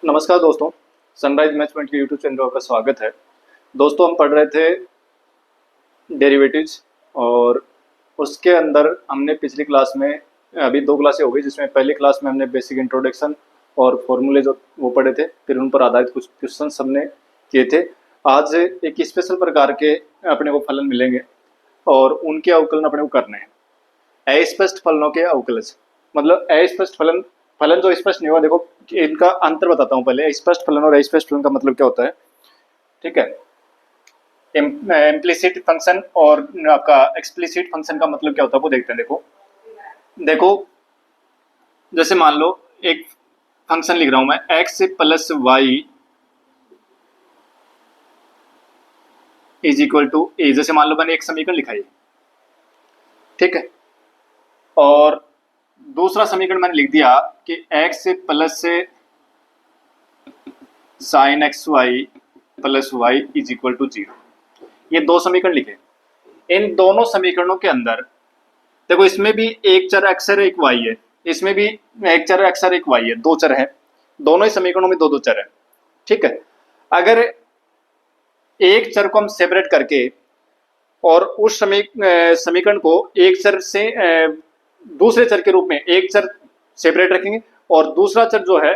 नमस्कार दोस्तों, sunrise management के यूट्यूब चैनल पर आपका स्वागत है। दोस्तों, हम पढ़ रहे थे डेरिवेटिव्स और उसके अंदर हमने पिछली क्लास में अभी 2 क्लासें हो गई, जिसमें पहली क्लास में हमने बेसिक इंट्रोडक्शन और फॉर्मूले जो वो पढ़े थे, फिर उन पर आधारित कुछ क्वेश्चंस हमने किए थे। आज एक स्पेशल प्रकार के अपने को फलन मिलेंगे और उनके अवकलन अपने को करने हैं। अस्पष्ट फलनों के अवकलज मतलब अस्पष्ट फलन फलन जो स्पष्ट नहीं हुआ। देखो, इनका अंतर बताता हूँ पहले। स्पष्ट फलन और अस्पष्ट फलन का मतलब क्या होता है, ठीक है। इम्प्लिसिट फंक्शन और आपका एक्सप्लिसिट फंक्शन का मतलब क्या होता है वो देखते हैं। देखो देखो जैसे मान लो एक फंक्शन लिख रहा हूं मैं, x plus Y is equal to A. जैसे मान लो मैंने एक समीकरण लिखा है, ठीक है, और दूसरा समीकरण मैंने लिख दिया कि x plus sine x y plus Y is equal to 0। ये दो समीकरण लिखे। इन दोनों समीकरणों के अंदर देखो, इसमें भी एक चर x है, एक y है। इसमें भी एक चर x और एक y है, दो चर है। दोनों ही समीकरणों में दो दो चर है, ठीक है। अगर एक चर को हम सेपरेट करके और उस समीकरण को एक चर से दूसरे चर के रूप में एक चर सेपरेट रखेंगे और दूसरा चर जो है,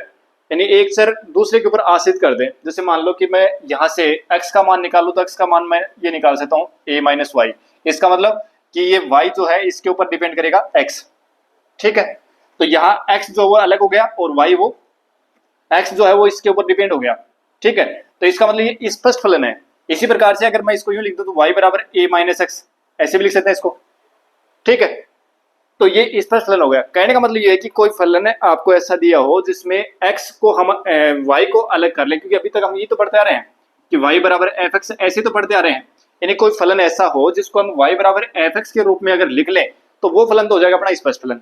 यानी एक चर दूसरे के ऊपर आश्रित कर दें। जैसे मान लो कि मैं यहाँ से x का मान निकालूं तो x का मान मैं ये निकाल सकता हूँ a माइनस वाई। इसका मतलब कि ये y जो है इसके ऊपर डिपेंड करेगा x, ठीक है। तो यहाँ x जो वो अलग हो गया और y वो x जो है वो इसके ऊपर डिपेंड हो गया, ठीक है। तो इसका मतलब ये स्पष्ट फलन है। इसी प्रकार से अगर मैं इसको यूं लिख दूं तो y बराबर a माइनस एक्स, ऐसे भी लिख सकते हैं इसको, ठीक है। तो ये स्पष्ट फलन हो गया। कहने का मतलब ये है कि कोई फलन है आपको ऐसा दिया हो जिसमें x को हम y को अलग कर लें, क्योंकि अभी तक हम ये तो पढ़ते आ रहे हैं कि y बराबर एफ एक्स, ऐसे तो पढ़ते आ रहे हैं। यानी कोई फलन ऐसा हो जिसको हम y बराबर एफ एक्स के रूप में अगर लिख लें तो वो फलन तो हो जाएगा अपना स्पष्ट फलन,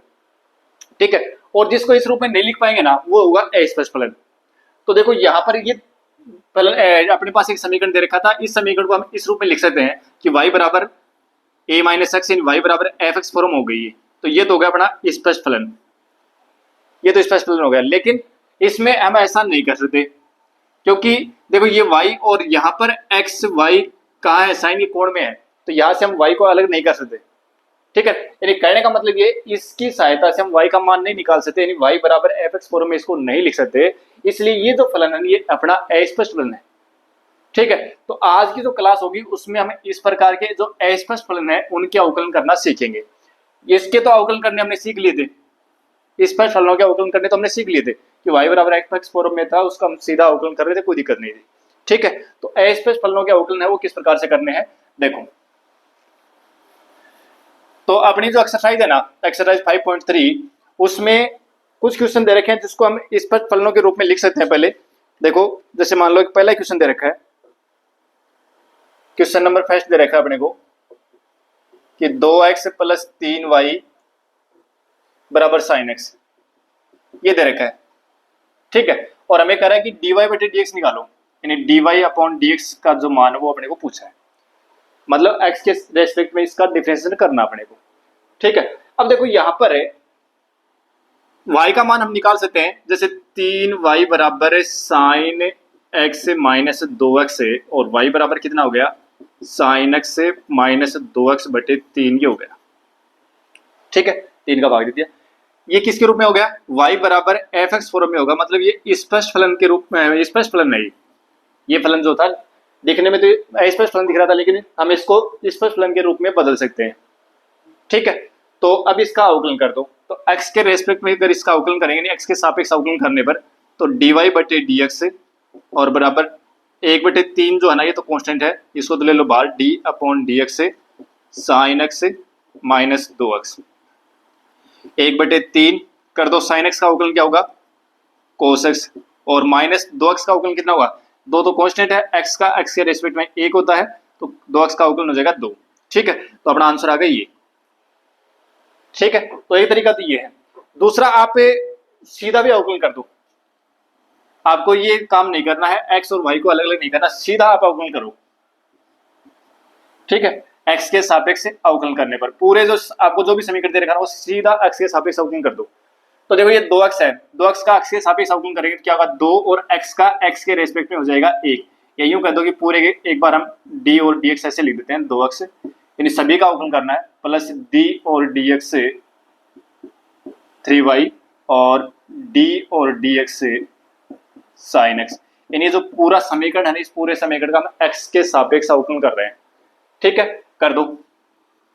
ठीक है। और जिसको इस रूप में नहीं लिख पाएंगे ना, वो होगा अस्पष्ट फलन। तो देखो यहाँ पर ये फलन अपने पास एक समीकरण दे रखा था, इस समीकरण को हम इस रूप में लिख सकते हैं कि y बराबर a माइनस एक्स इन वाई बराबर एफ एक्स फॉर्म हो गई है। तो ये तो हो गया अपना स्पष्ट फलन, ये तो स्पष्ट फलन हो गया। लेकिन इसमें हम ऐसा नहीं कर सकते, क्योंकि देखो ये y और यहाँ पर x y कहाँ है, साइन के कोण में है। तो यहाँ से हम y को अलग नहीं कर सकते, ठीक है। यानी कहने का मतलब ये, इसकी सहायता से हम y का मान नहीं निकाल सकते, यानी y बराबर एफ एक्स फॉर्म में इसको नहीं लिख सकते। इसलिए ये जो फलन है ये अपना अस्पष्ट फलन है, ठीक है। तो आज की जो क्लास होगी उसमें हम इस प्रकार के जो अस्पष्ट फलन है उनके अवकलन करना सीखेंगे। इसके तो अवकलन करने हमने सीख लिए थे, स्पष्ट फलनों के अवकलन करने तो हमने सीख लिए थे कि y बराबर एफ एक्स फॉर्म में था, उसका हम सीधा अवकलन कर रहे थे, कोई दिक्कत नहीं थी, ठीक है। तो अस्पष्ट फलनों के अवकलन है वो किस प्रकार से करने हैं देखो। तो अपनी जो एक्सरसाइज है ना, एक्सरसाइज 5.3, उसमें कुछ क्वेश्चन दे रखे हैं जिसको हम स्पष्ट फलनों के रूप में लिख सकते हैं। पहले देखो, जैसे मान लो एक पहला क्वेश्चन दे रखा है, क्वेश्चन नंबर फर्स्ट दे रखा है अपने को कि 2x प्लस 3y बराबर साइन एक्स, ये दे रखा है, ठीक है। और हमें कह रहा है कि dy बटे dx निकालो, यानी dy अपॉन dx का जो मान है वो अपने को पूछा है, मतलब x के रेस्पेक्ट में इसका डिफरेंशिएशन करना अपने को, ठीक है। अब देखो यहाँ पर है y का मान हम निकाल सकते हैं, जैसे 3y बराबर है साइन एक्स से माइनस 2x है, और y बराबर कितना हो गया, साइन एक्स से माइनस 2x बटे 3 ये हो गया, ठीक है। 3 का भाग दे दिया। ये किसके रूप में हो गया, y बराबर एफ एक्स फॉर्म में होगा, मतलब ये स्पष्ट फलन के रूप में, स्पष्ट फलन नहीं, ये फलन जो था दिखने में तो अस्पष्ट फलन दिख रहा था, लेकिन हम इसको स्पष्ट फलन के रूप में बदल सकते हैं, ठीक है। तो अब इसका अवकलन कर दो, तो x के रेस्पेक्ट में अगर इसका अवकलन करेंगे, x के सापेक्ष अवकलन करने पर, तो dy बटे dx और बराबर 1/3 जो है ना, ये तो कांस्टेंट है, इसको तो ले लो बाहर, d अपॉन dx से साइन एक्स से माइनस 2x, 1/3 कर दो, साइन एक्स का अवकलन क्या होगा, कोस एक्स, और माइनस 2x का अवकलन कितना होगा, दो तो कांस्टेंट है, x का x के रेस्पेक्ट में 1 होता है, तो 2x का अवकलन हो जाएगा 2, ठीक है। तो अपना आंसर आ गया ये, ठीक है। तो एक तरीका तो ये है। दूसरा, आप सीधा भी अवकलन कर दो, आपको ये काम नहीं करना है, x और y को अलग अलग नहीं करना, सीधा आप अवकलन करो, ठीक है। x के सापेक्ष से अवकलन करने पर पूरे जो आपको जो भी समीकरण दे रखा है वो सीधा x के सापेक्ष अवकलन कर दो। तो देखो ये 2x है, 2x का x के सापेक्ष अवकलन करेंगे तो क्या होगा, 2 और x का x के रेस्पेक्ट में हो जाएगा 1, या यूं कह दो कि पूरे के एक बार हम d और dx ऐसे लिख देते हैं, 2x यानी सभी का अवकलन करना है, प्लस d और dx से 3y और d और dx से sin x, यानी जो पूरा समीकरण है ना, इस पूरे समीकरण का हम x के सापेक्ष अवकलन कर रहे हैं। ठीक है, कर दो।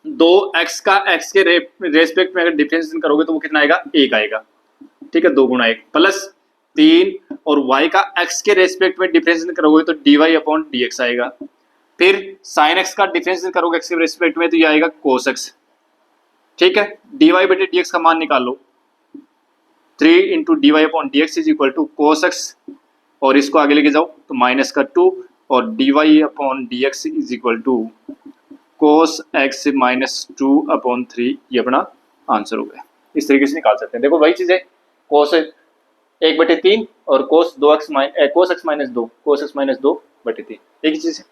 2x का x के रेस्पेक्ट में अगर डिफरेंशिएशन करोगे तो वो कितना आएगा, 1 आएगा। ठीक है, 2 गुणा 1 प्लस 3 और y का x के रेस्पेक्ट में डिफरेंशिएशन करोगे तो dy अपॉन dx आएगा। फिर sin x का डिफरेंशिएशन करोगे x के रेस्पेक्ट में तो ये आएगा cos x। ठीक है, dy बटे dx का मान निकाल लो, 3 into d Y upon D x is equal to cos x, और इसको आगे लेके जाओ तो माइनस का 2 और d Y upon D x is equal to cos x minus 2 upon 3, ये अपना आंसर हो गया। इस तरीके से निकाल सकते हैं। देखो वही चीज़ है, कोस 1/3 और कोस 2x कोस एक्स माइनस 2, कोस एक्स माइनस 2/3 एक ही चीज़ है।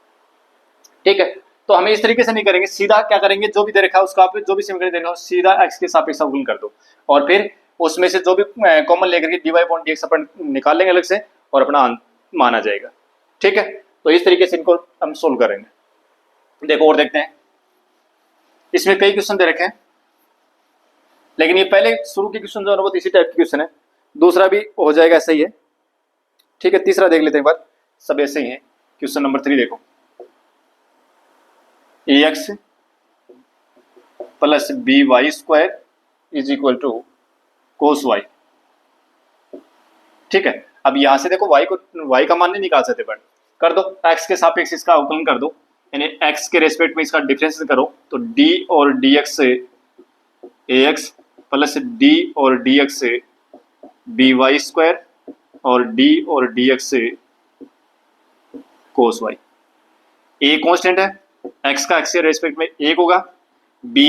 ठीक है, तो हमें इस तरीके से नहीं करेंगे, सीधा क्या करेंगे, जो भी दे रखा है उसका आप जो भी समीकरण दे रखा है सीधा x के सापेक्ष अवकलन कर दो, और फिर उसमें से जो भी कॉमन लेकर के D Y upon D X अपन निकाल लेंगे अलग से और अपना माना जाएगा। ठीक है, तो इस तरीके से इनको हम सोल्व करेंगे। देखो और देखते हैं, इसमें कई क्वेश्चन दे रखे हैं, लेकिन ये पहले शुरू के क्वेश्चन जो है वो इसी टाइप के क्वेश्चन है, दूसरा भी हो जाएगा ऐसा ही है। ठीक है, तीसरा देख लेते हैं एक बार, सब ऐसे ही है। क्वेश्चन नंबर 3 देखो, ax plus b y square is equal to cos y. ठीक है, अब यहां से देखो y का मान नहीं निकाल सकते, बट कर दो x के सापेक्ष इसका अवकलन कर दो, यानी x के रेस्पेक्ट में इसका डिफरेंस करो तो d और dx से ax प्लस d और dx से by स्क्वायर और d और dx से कोस y। a कांस्टेंट है, x का x के रेस्पेक्ट में 1 होगा, b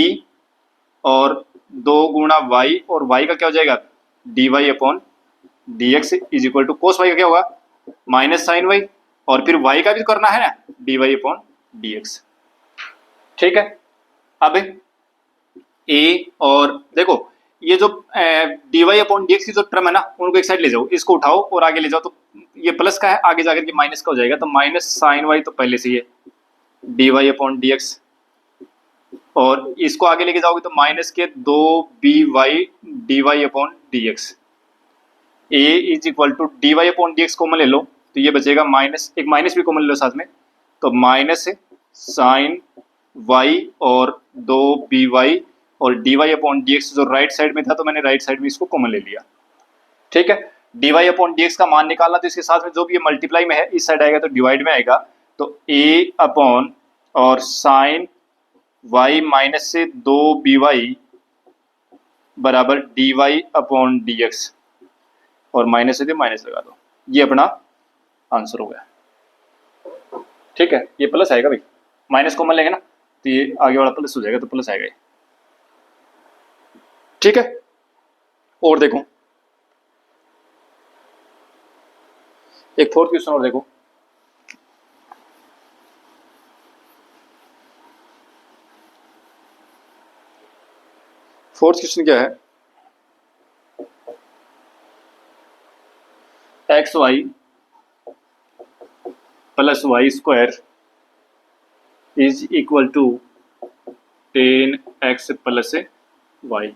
और 2 गुणा y और y का क्या हो जाएगा dy upon dx is equal to cos y का क्या होगा माइनस साइन y, और फिर y का भी करना है ना dy अपॉन dx। ठीक है, अब a और देखो ये जो dy अपॉन dx की जो टर्म है ना उनको एक साइड ले जाओ, इसको उठाओ और आगे ले जाओ तो ये प्लस का है, आगे जाकर के माइनस का हो जाएगा, तो माइनस साइन y तो पहले से ही है dy अपॉन dx, और इसको आगे लेके जाओगे तो माइनस के 2by dy upon dx। a is equal to dy upon dx common ले लो तो ये बचेगा माइनस, एक माइनस भी कॉमन ले लो साथ में, तो माइनस साइन y और 2by और dy अपॉन dx जो राइट साइड में था तो मैंने राइट साइड में इसको कॉमन ले लिया। ठीक है, dy अपॉन dx का मान निकालना तो इसके साथ में जो भी ये मल्टीप्लाई में है इस साइड आएगा तो डिवाइड में आएगा, तो a अपॉन और साइन y माइनस से 2by बराबर dy अपॉन dx, और माइनस से माइनस लगा दो, ये अपना आंसर हो गया। ठीक है, ये प्लस आएगा भाई, माइनस कॉमन लेंगे ना तो ये आगे वाला प्लस हो जाएगा, तो प्लस आएगा ये। ठीक है, और देखो एक फोर्थ क्वेश्चन और देखो, फोर्थ क्वेश्चन क्या है, x y plus y square is equal to 10x plus y.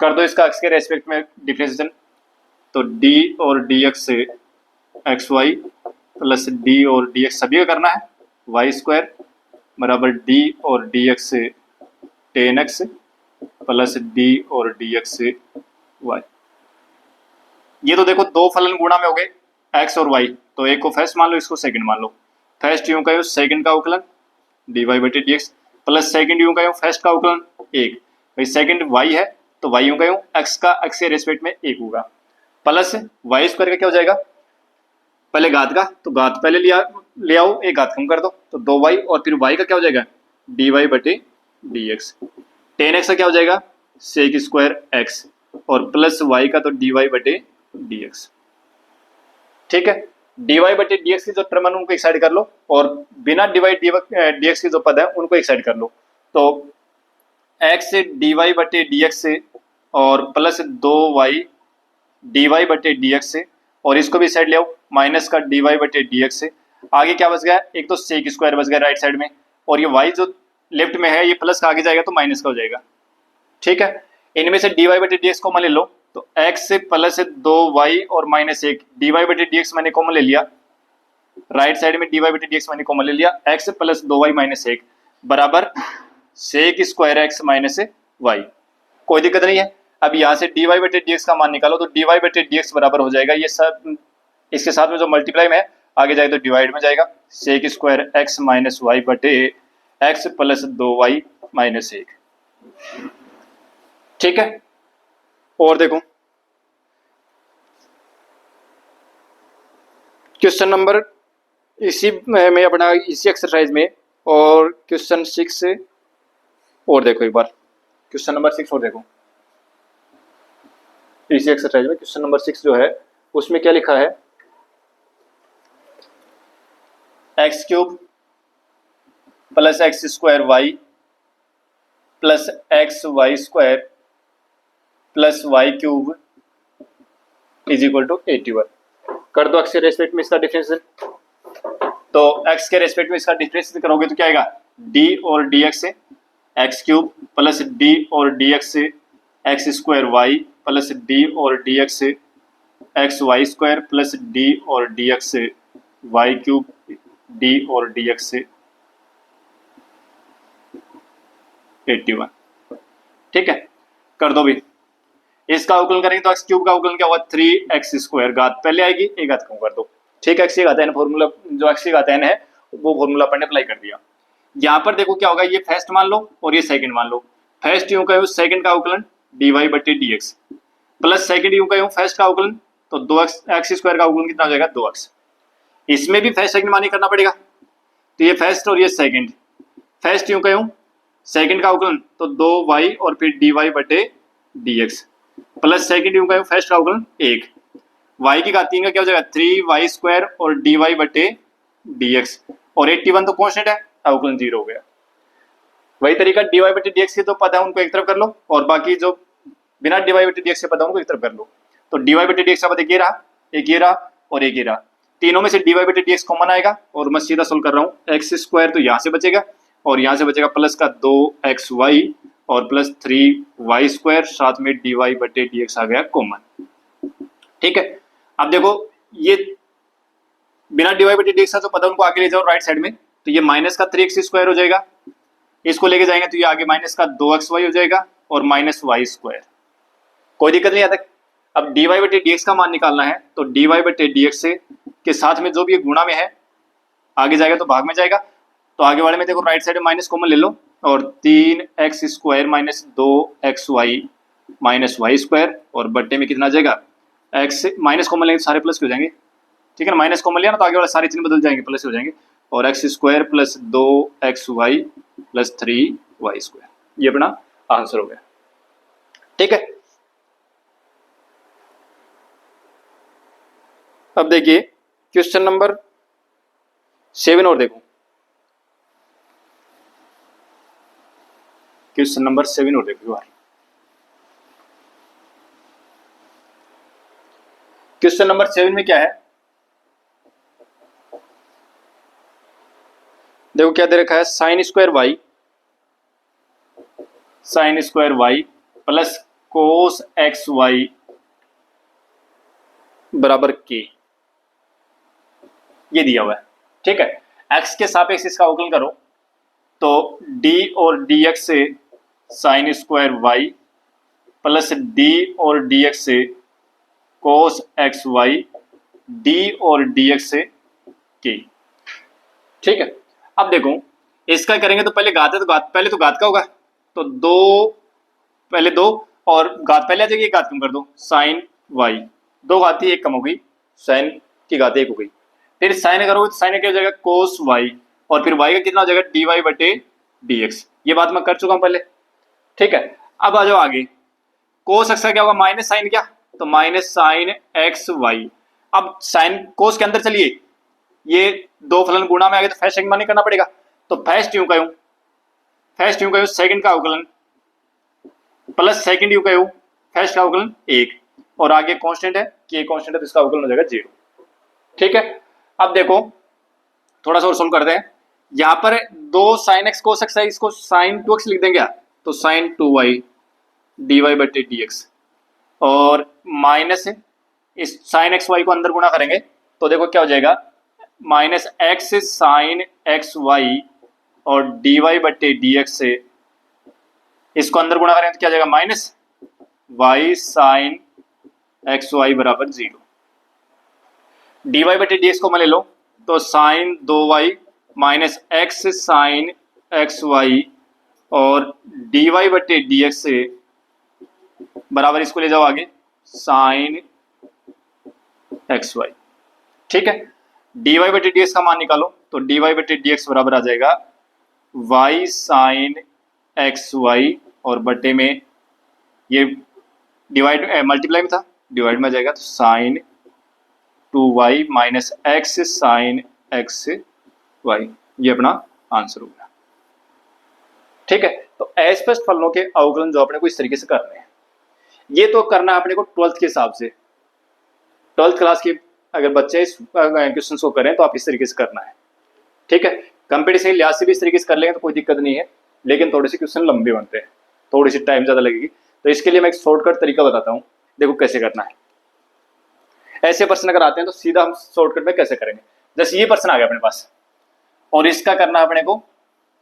कर दो इसका x के रेस्पेक्ट में डिफरेंशिएशन, तो d और dx से एक्स वाई प्लस d और dx सभी का करना है, वाई स्क्वायर बराबर d और dx से 10x प्लस d और dx से y। ये तो देखो दो फलन गुणा में हो गए x और y, तो एक को फर्स्ट मान लो, इसको सेकंड मान लो। फर्स्ट यूं का यूं सेकंड का अवकलन dy बटे dx प्लस सेकंड यूं का यूं फर्स्ट का अवकलन 1, भाई सेकंड y है तो y यूं का यूं x का x के रेस्पेक्ट में 1 होगा, प्लस y स्क्वायर का क्या हो जाएगा, पहले घात का तो घात पहले ले आओ, एक घात कम कर दो तो 2y, और फिर y का क्या हो जाएगा dy बटे dx, 10x का क्या हो जाएगा सेक स्क्वायर x, और प्लस y का तो dy बटे dx। ठीक है, dy बटे dx की जो टर्म है उनको एक साइड कर लो, और बिना डिवाइड dx की जो पद है उनको एक साइड कर लो, तो x से dy बटे dx से और प्लस 2y dy बटे dx से, और इसको भी साइड ले आओ माइनस का dy बटे dx से। आगे क्या बच गया, एक तो सेक स्क्वायर बच गया राइट साइड में, और ये y जो लेफ्ट में है ये प्लस का आगे जाएगा तो माइनस का हो जाएगा। ठीक है, इनमें से dy बटे dx कॉमन ले लो, तो x से प्लस 2y और माइनस 1 dy बटे dx मैंने कॉमन ले लिया, राइट साइड में dy बटे dx मैंने कॉमन ले लिया, x प्लस 2y माइनस 1 बराबर sec square x minus y। कोई दिक्कत नहीं है। अब यहाँ से dy बटे dx का मान निकालो, तो dy बटे dx बराबर हो जाएगा ये सब, इसके साथ में जो मल्टीप्लाई में है आगे जाएगा तो डिवाइड में जाएगा, sec square x minus y बटे x प्लस 2y माइनस 1। ठीक है, और देखो क्वेश्चन नंबर इसी में अपना इसी एक्सरसाइज में, और क्वेश्चन 6 और देखो एक बार, क्वेश्चन नंबर 6 और देखो इसी एक्सरसाइज में क्वेश्चन नंबर 6 जो है उसमें क्या लिखा है, x cube plus x square y plus x y square plus y cube is equal to 81। कर दो एक्स के रेस्पेक्ट में इसका डिफरेंस, तो एक्स के रेस्पेक्ट में इसका डिफरेंस करोगे तो क्या आएगा, डी और डी एक्स से एक्स क्यूब प्लस डी और डी एक्स से x square y plus d और डी एक्स से x y square plus d और डी एक्स से वाई क्यूब डी और डी एक्स से 81। ठीक है, कर दो भी, इसका अवकलन करेंगे तो एक्स क्यूब का अवकलन क्या होगा, 3x स्क्वायर, घात पहले आएगी एक घात कम कर दो। ठीक है, एक्स की घात n फॉर्मूला, जो एक्स की घात n है वो फॉर्मूला अपन ने अप्लाई कर दिया। यहाँ पर देखो क्या होगा, ये फर्स्ट मान लो और ये सेकंड मान लो। फर्स्ट यूं का सेकंड का अवकलन dy बटे dx प्लस सेकंड यूं का फर्स्ट का अवकलन, तो 2x स्क्वायर का अवकलन कितना हो जाएगा, 2x। इसमें भी फर्स्ट सेकंड मानी करना पड़ेगा, तो ये फर्स्ट और ये सेकंड, फर्स्ट यूं का सेकंड का अवकलन तो 2y और फिर dy बटे dx प्लस सेकंड यूं का फर्स्ट का अवकलन 1, y की घात 3 का क्या हो जाएगा, 3y स्क्वायर और dy बटे dx, और 81 तो कांस्टेंट है, अवकलन 0 हो गया। वही तरीका dy बटे dx के तो पद है उनको एक तरफ कर लो, और बाकी जो बिना dy बटे dx के पद है उनको एक तरफ कर लो। तो dy बटे dx का पद एक ये रहा, एक ये रहा और एक ये रहा, तीनों में से dy बटे dx कॉमन आएगा, और मैं सीधा सोल्व कर रहा हूँ, एक्स स्क्वायर तो यहाँ से बचेगा और यहाँ से बचेगा प्लस का 2xy और प्लस 3y स्क्वायर, साथ में dy बटे dx आ गया कॉमन। ठीक है, अब देखो ये बिना dy बटे dx का जो पद है उनको आगे ले जाओ राइट साइड में, तो ये माइनस का 3x स्क्वायर हो जाएगा, इसको लेके जाएंगे तो ये आगे माइनस का 2xy हो जाएगा और माइनस वाई स्क्वायर। कोई दिक्कत नहीं आता। अब dy बटे dx का मान निकालना है, तो dy बटे dx से के साथ में जो भी गुणा में है आगे जाएगा तो भाग में जाएगा, तो आगे वाले में देखो राइट साइड में माइनस कॉमन ले लो, और 3x स्क्वायर माइनस 2xy माइनस वाई स्क्वायर, और बट्टे में कितना आ जाएगा, x माइनस कॉमन लेंगे तो सारे प्लस हो जाएंगे। ठीक है ना, माइनस कॉमन लिया ना तो आगे वाले सारे चिन्ह बदल जाएंगे, प्लस हो जाएंगे, और x square plus 2xy plus 3y square, ये अपना आंसर हो गया। ठीक है, अब देखिए क्वेश्चन नंबर 7 और देखो, क्वेश्चन नंबर 7 और देखो यार, क्वेश्चन नंबर 7 में क्या है, देखो क्या दे रखा है, sine square y plus cos x y बराबर के, ये दिया हुआ है। ठीक है, x के सापेक्ष इसका अवकलन करो, तो d और dx से sine square y plus d और dx से कोस एक्स वाई, d और dx से k। ठीक है, अब देखो इसका करेंगे तो पहले घात है, तो घात पहले तो घात का होगा, तो पहले 2 और घात पहले आ जाएगी, घात कम कर दो, साइन वाई, 2 घात थी 1 कम हो गई, साइन की घात 1 हो गई, फिर साइन करोगे तो साइन क्या हो जाएगा, कोस वाई, और फिर वाई का कितना हो जाएगा, डी वाई बटे डी एक्स, ये बात मैं कर चुका हूं पहले। ठीक है, अब आ जाओ आगे, कोस एक्स का क्या होगा, माइनस साइन, क्या तो माइनस साइन एक्स वाई। अब साइन कोस के अंदर चलिए, ये 2 फलन गुणा में आ गए तो फर्स्ट सेकंड मानी करना पड़ेगा, तो फर्स्ट यूं का सेकंड का अवकलन प्लस सेकंड यूं का फर्स्ट का अवकलन 1 और आगे कांस्टेंट है कि कांस्टेंट है तो इसका अवकलन हो जाएगा 0। ठीक है, अब देखो थोड़ा सा और सोल्व करते हैं। यहाँ पर दो साइन एक्स cos x है, इसको साइन 2x लिख देंगे तो साइन 2y dy बटे dx और माइनस इस साइन एक्स वाई को अंदर गुणा करेंगे तो देखो क्या हो जाएगा, minus x sine x y और dy बटे dx से इसको अंदर गुणा करेंगे तो क्या हो जाएगा, minus y sine x y बराबर 0। dy बटे dx को मैं ले लो तो sine 2y minus x sine x y और dy बटे dx से बराबर इसको ले जाओ आगे साइन एक्स वाई। ठीक है, dy बटे dx का मान निकालो तो dy बटे dx बराबर आ जाएगा y साइन एक्स वाई और बटे में ये डिवाइड मल्टीप्लाई में था, डिवाइड में आ जाएगा तो sine 2y minus x sine x y, ये अपना आंसर हो गया। ठीक है, तो अस्पष्ट फलनों के अवकलन जो अपने को इस तरीके से करने हैं, ये तो करना है अपने को 12th के हिसाब से। 12th क्लास के अगर बच्चे इस क्वेश्चन को करें तो आप इस तरीके से करना है। ठीक है, कंपटीशन के लिहाज से भी इस तरीके से कर लेंगे तो कोई दिक्कत नहीं है, लेकिन थोड़े से क्वेश्चन लंबे बनते हैं, थोड़ी सी टाइम ज़्यादा लगेगी। तो इसके लिए मैं एक शॉर्टकट तरीका बताता हूँ, देखो कैसे करना है। ऐसे प्रश्न अगर आते हैं तो सीधा हम शॉर्टकट में कैसे करेंगे। जैसे ये प्रश्न आ गया अपने पास और इसका करना है अपने को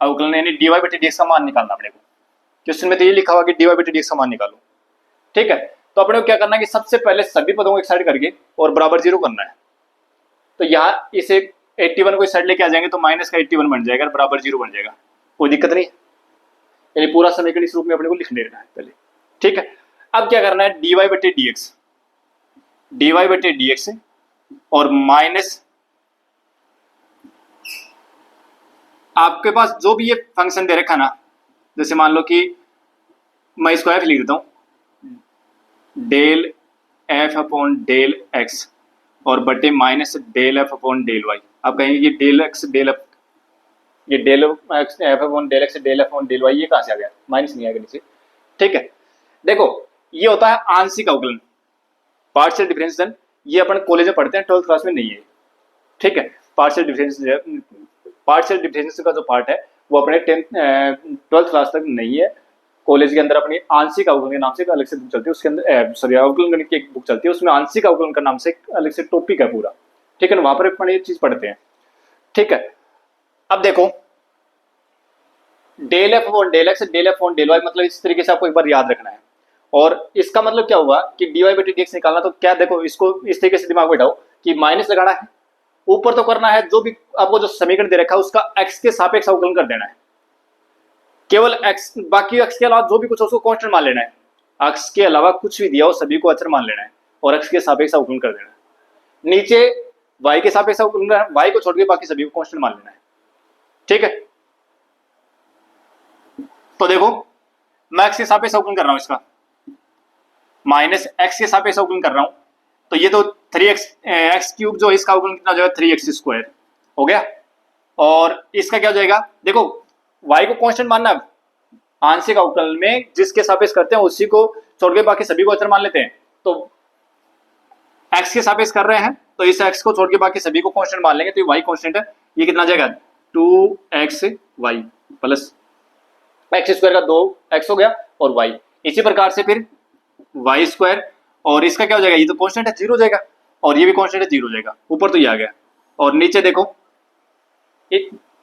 अवकलन, यानी dy बटे dx का मान निकालना अपने को। क्वेश्चन में तो ये लिखा हुआ कि dy बटे dx का मान निकालो। ठीक है, तो अपने को क्या करना है कि सबसे पहले सभी पदों को एक साइड करके और बराबर 0 करना है। तो यहाँ इसे 81 को इस साइड लेके आ जाएंगे तो माइनस का 81 बन जाएगा, बराबर 0 बन जाएगा, कोई दिक्कत नहीं है। यानी पूरा समीकरण इस रूप में अपने को लिख लेना है पहले। ठीक है, अब क्या करना है, dy बटे dx और माइनस आपके पास जो भी ये फंक्शन दे रखा ना, जैसे मान लो कि मैं इसको f लिख देता हूं, del f upon del x और बटे minus del f upon del y। आप कहेंगे कि डेल x डेल f, ये del f upon del x del f upon del y ये कहां से आ गया, माइनस नहीं आएगा नीचे। ठीक है, देखो ये होता है आंशिक अवकलन, पार्शियल डिफरेंशिएशन। ये अपन कॉलेज में पढ़ते हैं, 12th क्लास में नहीं है। ठीक है, पार्शियल डिफरेंशिएशन का जो पार्ट है वो अपने 12th क्लास तक नहीं है। कॉलेज के अंदर अपनी आंशिक अवकलन के नाम से एक अलग से बुक चलती है, उसके अंदर सॉरी अवकलन गणित की एक बुक चलती है, उसमें आंशिक अवकलन का नाम से एक अलग से टॉपिक है पूरा। ठीक है ना, वहां पर अपन ये चीज पढ़ते हैं। ठीक है, अब देखो del F upon del x del F upon del y, मतलब इस तरीके से आपको एक बार याद रखना है। और इसका मतलब क्या हुआ कि dy बटे dx निकालना, तो क्या देखो इसको इस तरीके से दिमाग में बैठाओ कि माइनस लगाना है, ऊपर तो करना है जो भी आपको जो समीकरण दे रखा है उसका x के सापेक्ष अवकलन कर देना है, केवल x, बाकी x के अलावा जो भी कुछ हो उसको कांस्टेंट मान लेना है। x के अलावा कुछ भी दिया हो सभी को अचर मान लेना है और x के सापेक्ष अवकलन कर देना है। नीचे y के सापेक्ष अवकलन, y को छोड़ के बाकी सभी को कांस्टेंट मान लेना है। ठीक है, तो देखो मैं x के सापेक्ष अवकलन कर रहा हूं, इसका माइनस x के सापेक्ष अवकलन कर रहा हूं, तो ये तो 3x x क्यूब जो इसका अवकलन कितना हो जाएगा 3x स्क्वायर हो गया। और इसका क्या हो जाएगा, देखो y को कांस्टेंट मानना है, आंशिक अवकलन में जिसके सापेक्ष करते हैं उसी को छोड़ के बाकी सभी को अचर मान लेते हैं। तो x के सापेक्ष कर रहे हैं तो इस x को छोड़ के बाकी सभी को कांस्टेंट मान लेंगे, तो ये y कांस्टेंट है, ये कितना जाएगा 2xy प्लस x स्क्वायर का 2x हो गया और y। इसी प्रकार से फिर वाई स्क्वायर, और इसका क्या हो जाएगा, ये तो कांस्टेंट है 0 हो जाएगा और ये भी कांस्टेंट है 0 हो जाएगा, ऊपर तो ये आ गया। और नीचे देखो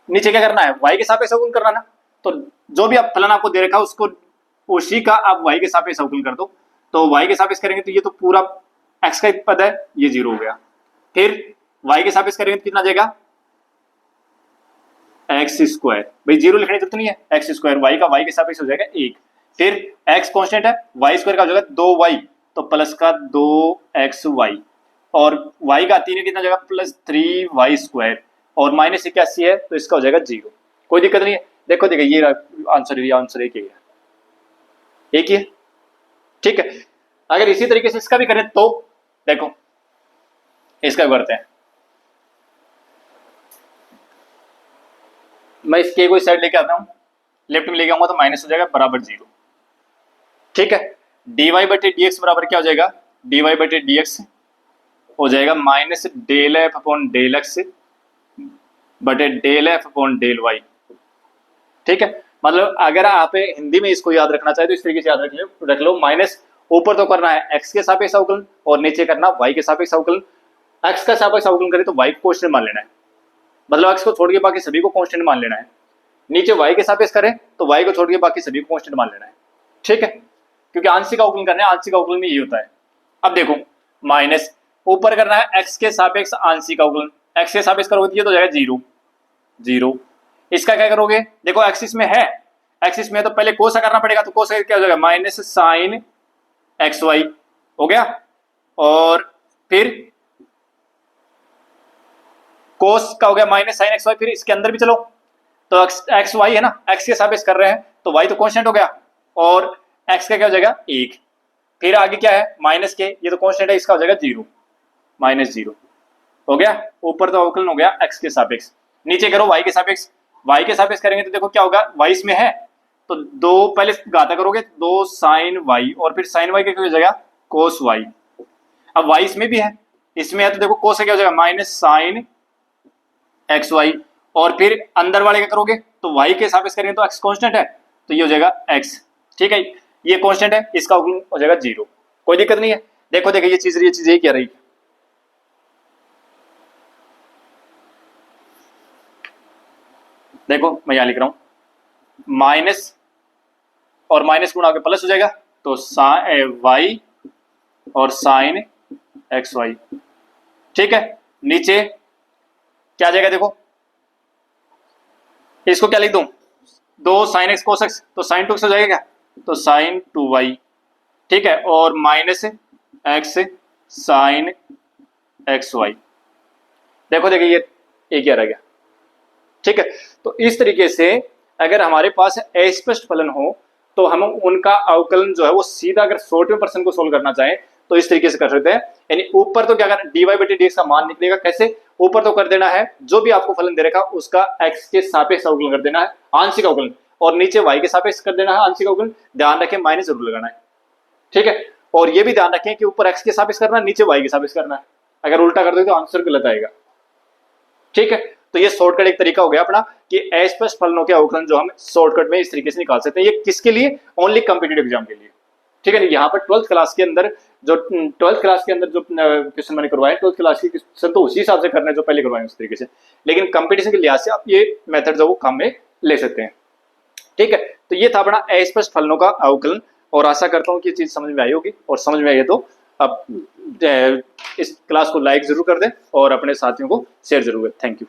नीचे क्या करना है, y के सापेक्ष अवकलन करना ना, तो जो भी आप फलन आपको दे रखा है उसको उसी का आप y के सापेक्ष अवकलन कर दो। तो y के सापेक्ष करेंगे तो ये तो पूरा x का पद है, ये 0 हो गया। फिर y के सापेक्ष करेंगे तो कितना जाएगा x स्क्वायर, भाई 0 लिखने की जरूरत नहीं है, x स्क्वायर y का y के सापेक्ष हो जाएगा 1। फिर x कांस्टेंट है, y स्क्वायर का हो जाएगा 2y तो प्लस का 2xy और y का 3 कितना जाएगा प्लस 3y स्क्वायर और माइनस 81 है तो इसका हो जाएगा 0। कोई दिक्कत नहीं है, देखो देखो ये आंसर एक ही है, एक ही है। ठीक है, अगर इसी तरीके से इसका भी करें तो देखो इसका भी करते हैं, मैं इसके कोई साइड लेके आता हूं, लेफ्ट में लेके आऊंगा तो माइनस हो जाएगा बराबर 0। ठीक है, dy बटे dx बराबर क्या हो जाएगा, dy बटे dx हो जाएगा minus del F upon del X बटे del F upon del Y. ठीक है, मतलब अगर आप हिंदी में इसको याद रखना चाहे तो इस तरीके से याद रख लो माइनस ऊपर तो करना है x के सापेक्ष अवकलन और नीचे करना y के सापेक्ष अवकलन। x का सापेक्ष अवकलन करे तो y को कांस्टेंट मान लेना है, मतलब x को छोड़ के बाकी सभी को कांस्टेंट मान लेना है। नीचे y के सापेक्ष करें तो y को छोड़ के बाकी सभी को कांस्टेंट मान लेना है। ठीक है, क्योंकि आंशिक अवकलन करना है, आंशिक अवकलन में ये होता है। अब देखो माइनस ऊपर करना है x के सापेक्ष आंशिक अवकलन, x के सापेक्ष करोगे तो हो जाएगा 0 0। इसका क्या करोगे, देखो एक्सिस में है, एक्सिस में तो पहले कोस करना पड़ेगा, तो कोस क्या हो जाएगा माइनस साइन एक्स वाई हो गया, और फिर कोस का हो गया माइनस साइन एक्स वाई। फिर इसके अंदर भी चलो तो एक्स वाई है ना, एक्स के सापेक्ष कर रहे हैं तो वाई तो कांस्टेंट हो गया, और एक्स का क्या हो जाएगा 1। फिर आगे क्या है माइनस के, ये तो कांस्टेंट है, इसका हो जाएगा 0 माइनस 0 हो गया। ऊपर तो अवकलन हो गया एक्स के सापेक्ष, नीचे करो वाई के सापेक्ष, वाई के सापेक्ष करेंगे तो देखो क्या होगा, वाई इसमें है तो 2 पहले घाता करोगे 2 साइन वाई, और फिर साइन वाई का क्या हो जाएगा कोस वाई। अब वाई इसमें भी है, इसमें है तो देखो कोस क्या हो जाएगा माइनस साइन एक्स वाई, और फिर अंदर वाले क्या करोगे तो वाई के सापेक्ष करेंगे तो एक्स कांस्टेंट है तो ये हो जाएगा एक्स। ठीक है, ये कांस्टेंट है, इसका अवकलन हो जाएगा 0, कोई दिक्कत नहीं है। देखो देखो ये चीज यही कह रही, देखो मैं यहां लिख रहा हूं माइनस और माइनस गुणा के प्लस हो जाएगा तो वाई और साइन एक्स वाई। ठीक है, नीचे क्या आ जाएगा, देखो इसको क्या लिख दूं 2 साइन एक्स कोस एक्स, तो साइन 2 एक्स हो जाएगा क्या, तो साइन 2 वाई। ठीक है, और minus x sine x y. देखो देखिए ये क्या रह गया। ठीक है, तो इस तरीके से अगर हमारे पास अस्पष्ट फलन हो तो हम उनका अवकलन जो है वो सीधा अगर शॉर्ट में प्रश्न को सोल्व करना चाहें तो इस तरीके से कर सकते हैं। यानी ऊपर तो क्या करना, dy बटे dx का मान निकलेगा कैसे, ऊपर तो कर देना है जो भी आपको फलन दे रखा उसका x के सापेक्ष अवकलन कर देना है आंशिक अवकलन, और नीचे y के सापेक्ष कर देना है आंशिक अवकलन। ध्यान रखें माइनस जरूर लगाना है। ठीक है, और ये भी ध्यान रखें कि ऊपर x के सापेक्ष करना है, नीचे y के सापेक्ष करना है, अगर उल्टा कर दो तो आंसर गलत आएगा। ठीक है, तो ये शॉर्टकट एक तरीका हो गया अपना कि अस्पष्ट फलनों के अवकलन जो हम शॉर्टकट में इस तरीके से निकाल सकते हैं। ये किसके लिए, ओनली कॉम्पिटिटिव एग्जाम के लिए। ठीक है, यहाँ पर 12th क्लास के अंदर जो क्वेश्चन मैंने करवाए 12th क्लास के क्वेश्चन तो उसी हिसाब से करना है जो पहले करवाए उस तरीके से, लेकिन कंपटीशन के लिहाज से आप ये मेथड जो वो काम में ले सकते हैं। ठीक है, तो ये था अपना अस्पष्ट फलनों का अवकलन, और आशा करता हूँ कि ये चीज समझ में आई होगी, और समझ में आई है तो अब इस क्लास को लाइक जरूर कर दें और अपने साथियों को शेयर जरूर करें। Thank you.